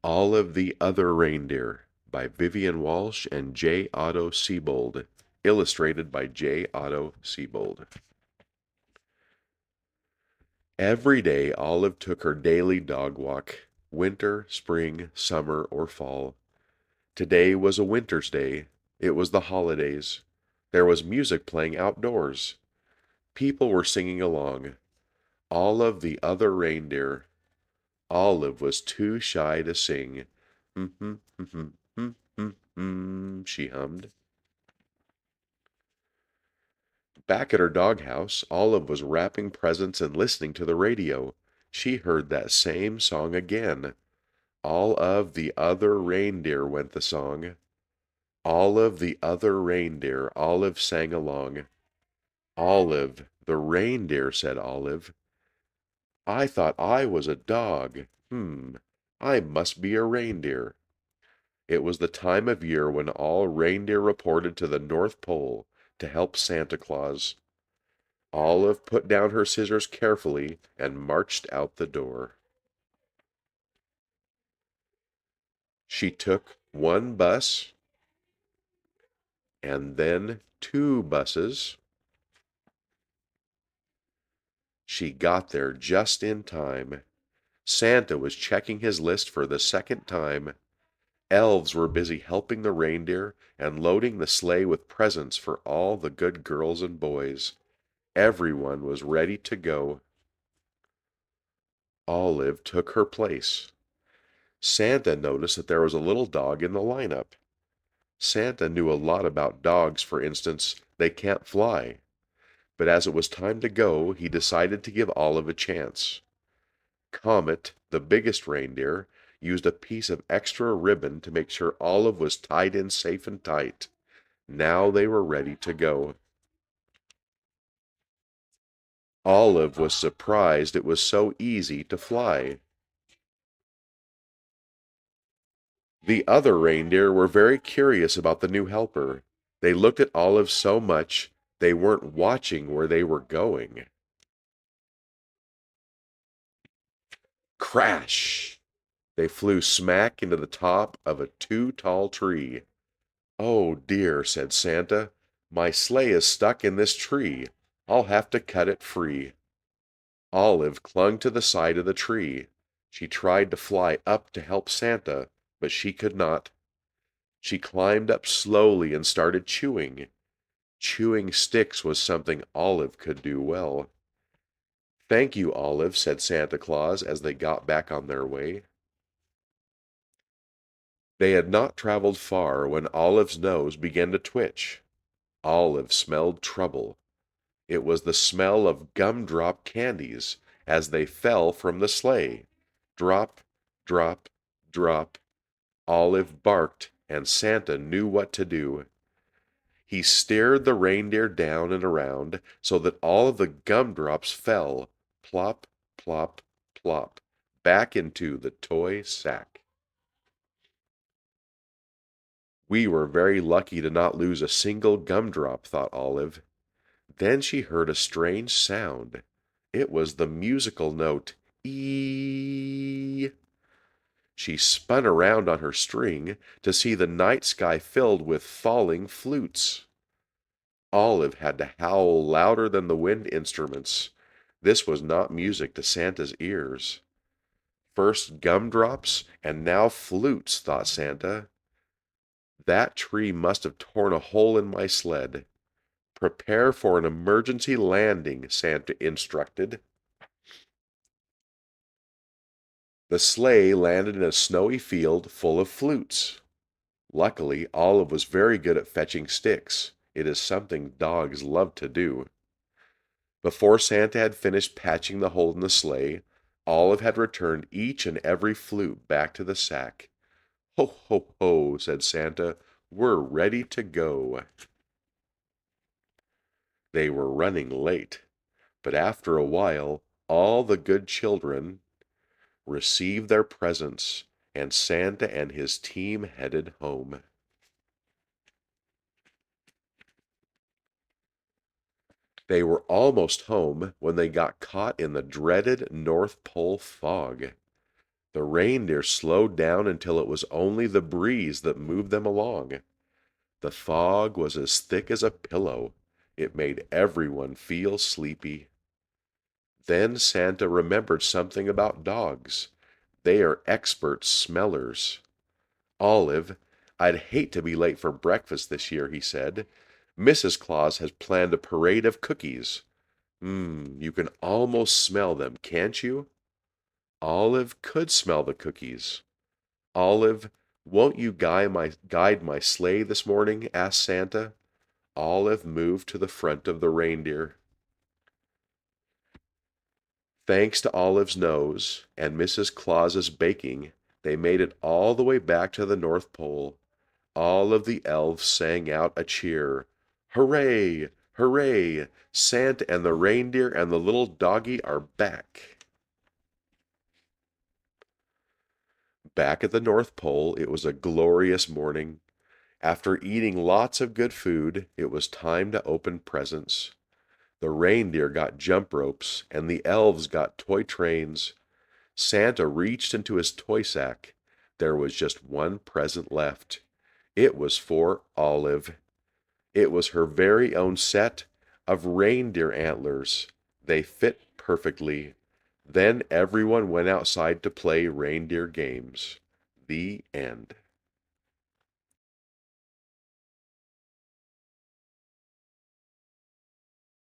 All of the Other Reindeer by Vivian Walsh and J. Otto Seibold, illustrated by J. Otto Seibold. Every day Olive took her daily dog walk, winter, spring, summer, or fall. Today was a winter's day. It was the holidays. There was music playing outdoors. People were singing along. All of the Other Reindeer. Olive was too shy to sing. She hummed. Back at her doghouse, Olive was wrapping presents and listening to the radio. She heard that same song again. All of the Other Reindeer, went the song. All of the Other Reindeer, Olive sang along. Olive, the reindeer, said Olive. I thought I was a dog. I must be a reindeer. It was the time of year when all reindeer reported to the North Pole to help Santa Claus. Olive put down her scissors carefully and marched out the door. She took one bus, and then two buses. She got there just in time. Santa was checking his list for the second time. Elves were busy helping the reindeer and loading the sleigh with presents for all the good girls and boys. Everyone was ready to go. Olive took her place. Santa noticed that there was a little dog in the lineup. Santa knew a lot about dogs. For instance, they can't fly. But as it was time to go, he decided to give Olive a chance. Comet, the biggest reindeer, used a piece of extra ribbon to make sure Olive was tied in safe and tight. Now they were ready to go. Olive was surprised it was so easy to fly. The other reindeer were very curious about the new helper. They looked at Olive so much they weren't watching where they were going. Crash! They flew smack into the top of a too-tall tree. "Oh dear," said Santa, "my sleigh is stuck in this tree. I'll have to cut it free." Olive clung to the side of the tree. She tried to fly up to help Santa, but she could not. She climbed up slowly and started chewing. Chewing sticks was something Olive could do well. "Thank you, Olive," said Santa Claus as they got back on their way. They had not traveled far when Olive's nose began to twitch. Olive smelled trouble. It was the smell of gumdrop candies as they fell from the sleigh. Drop, drop, drop. Olive barked, and Santa knew what to do. He steered the reindeer down and around so that all of the gumdrops fell, plop, plop, plop, back into the toy sack. We were very lucky to not lose a single gumdrop, thought Olive. Then she heard a strange sound. It was the musical note, ee. She spun around on her string to see the night sky filled with falling flutes. Olive had to howl louder than the wind instruments. This was not music to Santa's ears. First gumdrops, and now flutes, thought Santa. That tree must have torn a hole in my sled. Prepare for an emergency landing, Santa instructed. The sleigh landed in a snowy field full of flutes. Luckily, Olive was very good at fetching sticks. It is something dogs love to do. Before Santa had finished patching the hole in the sleigh, Olive had returned each and every flute back to the sack. "Ho, ho, ho," said Santa, "we're ready to go." They were running late, but after a while, all the good children received their presents, and Santa and his team headed home. They were almost home when they got caught in the dreaded North Pole fog. The reindeer slowed down until it was only the breeze that moved them along. The fog was as thick as a pillow. It made everyone feel sleepy. Then Santa remembered something about dogs. They are expert smellers. Olive, I'd hate to be late for breakfast this year, he said. Mrs. Claus has planned a parade of cookies. You can almost smell them, can't you? Olive could smell the cookies. Olive, won't you guide my sleigh this morning? Asked Santa. Olive moved to the front of the reindeer. Thanks to Olive's nose and Mrs. Claus's baking, they made it all the way back to the North Pole. All of the elves sang out a cheer. Hooray! Hooray! Santa and the reindeer and the little doggy are back. Back at the North Pole, it was a glorious morning. After eating lots of good food, it was time to open presents. The reindeer got jump ropes, and the elves got toy trains. Santa reached into his toy sack. There was just one present left. It was for Olive. It was her very own set of reindeer antlers. They fit perfectly. Then everyone went outside to play reindeer games. The end.